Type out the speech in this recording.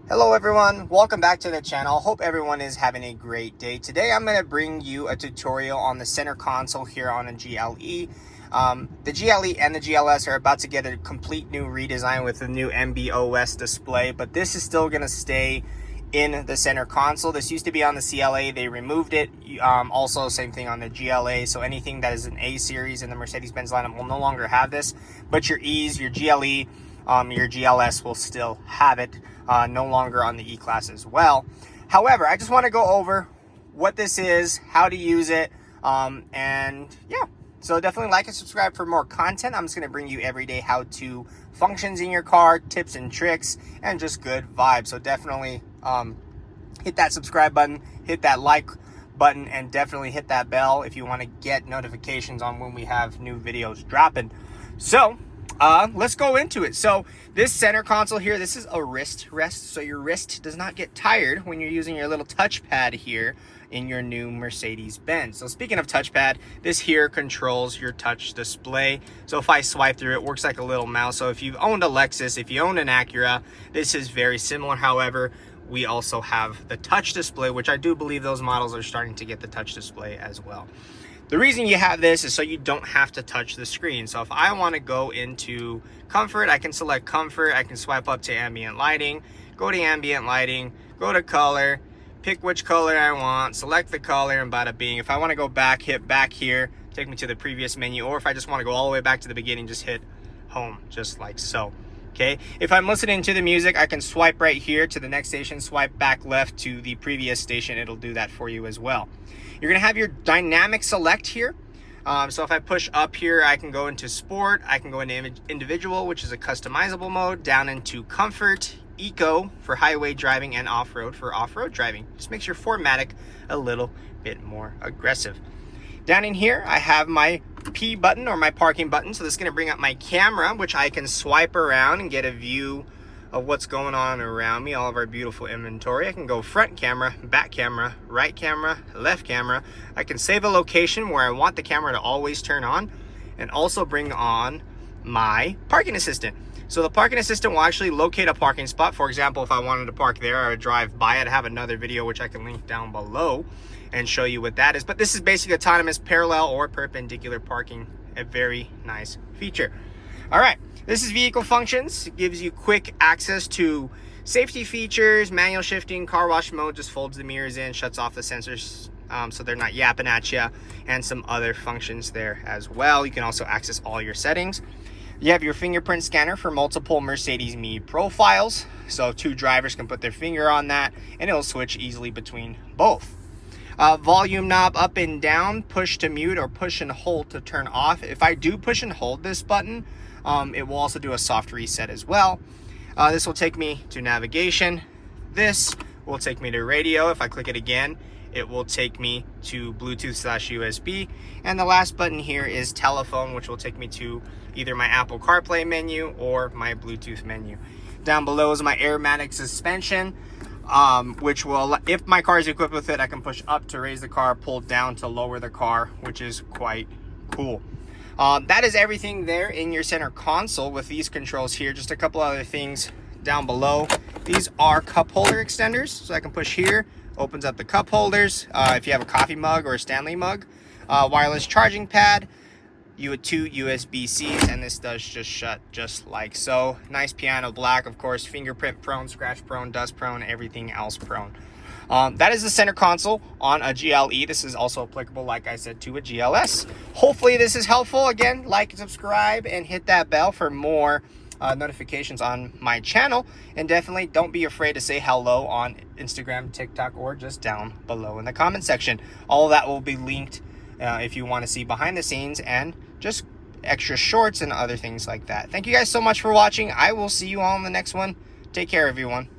Hello everyone, welcome back to the channel. Hope everyone is having a great day. Today I'm going to bring you a tutorial on the center console here on a GLE. The GLE and the GLS are about to get a complete new redesign with a new MB.OS display, but this is still going to stay in the center console. This used to be on the CLA, they removed it. Also same thing on the GLA, so anything that is an A series in the Mercedes-Benz lineup will no longer have this, but your E's, your GLE, your GLS will still have it, no longer on the E-Class as well. However, I just want to go over what this is, how to use it, and yeah. So definitely like and subscribe for more content. I'm just going to bring you everyday how-to functions in your car, tips and tricks, and just good vibes. So definitely hit that subscribe button, hit that like button, and definitely hit that bell if you want to get notifications on when we have new videos dropping. So let's go into it. So this center console here, this is a wrist rest, so your wrist does not get tired when you're using your little touchpad here in your new Mercedes-Benz. So speaking of touchpad, this here controls your touch display. So if I swipe through it, works like a little mouse. So if you've owned a Lexus, if you own an Acura, this is very similar. However, we also have the touch display, which I do believe those models are starting to get the touch display as well. The reason you have this is so you don't have to touch the screen. So if I want to go into comfort, I can select comfort. I can swipe up to ambient lighting, go to ambient lighting, go to color, pick which color I want, select the color, and bada bing. If I want to go back, hit back here, take me to the previous menu. Or if I just want to go all the way back to the beginning, just hit home, just like so. Okay, if I'm listening to the music, I can swipe right here to the next station, swipe back left to the previous station. It'll do that for you as well. You're gonna have your dynamic select here. So if I push up here, I can go into sport, I can go into individual, which is a customizable mode, down into comfort, eco for highway driving, and off-road for off-road driving. Just makes your 4MATIC a little bit more aggressive. Down in here, I have my P button or my parking button. So this is gonna bring up my camera, which I can swipe around and get a view of what's going on around me, all of our beautiful inventory. I can go front camera, back camera, right camera, left camera. I can save a location where I want the camera to always turn on, and also bring on my parking assistant. So the parking assistant will actually locate a parking spot. For example, if I wanted to park there, I would drive by it. I have another video which I can link down below and show you what that is. But this is basically autonomous parallel or perpendicular parking, a very nice feature. All right, this is vehicle functions. It gives you quick access to safety features, manual shifting, car wash mode, just folds the mirrors in, shuts off the sensors so they're not yapping at you, and some other functions there as well. You can also access all your settings. You have your fingerprint scanner for multiple Mercedes Me profiles. So two drivers can put their finger on that and it'll switch easily between both. Volume knob up and down, push to mute or push and hold to turn off. If I do push and hold this button, it will also do a soft reset as well. This will take me to navigation. This will take me to radio. If I click it again, it will take me to Bluetooth/USB. And the last button here is telephone, which will take me to either my Apple CarPlay menu or my Bluetooth menu. Down below is my Airmatic suspension, which will, if my car is equipped with it, I can push up to raise the car, pull down to lower the car, which is quite cool. That is everything there in your center console with these controls here. Just a couple other things down below. These are cup holder extenders, so I can push here, opens up the cup holders. If you have a coffee mug or a Stanley mug, wireless charging pad, you with two USB-Cs, and this does just shut just like so. Nice piano black, of course, fingerprint prone, scratch prone, dust prone, everything else prone. That is the center console on a GLE. This is also applicable, like I said, to a GLS. Hopefully this is helpful. Again, like, subscribe, and hit that bell for more notifications on my channel. And definitely don't be afraid to say hello on Instagram, TikTok, or just down below in the comment section. All of that will be linked if you want to see behind the scenes and just extra shorts and other things like that. Thank you guys so much for watching. I will see you all in the next one. Take care, everyone.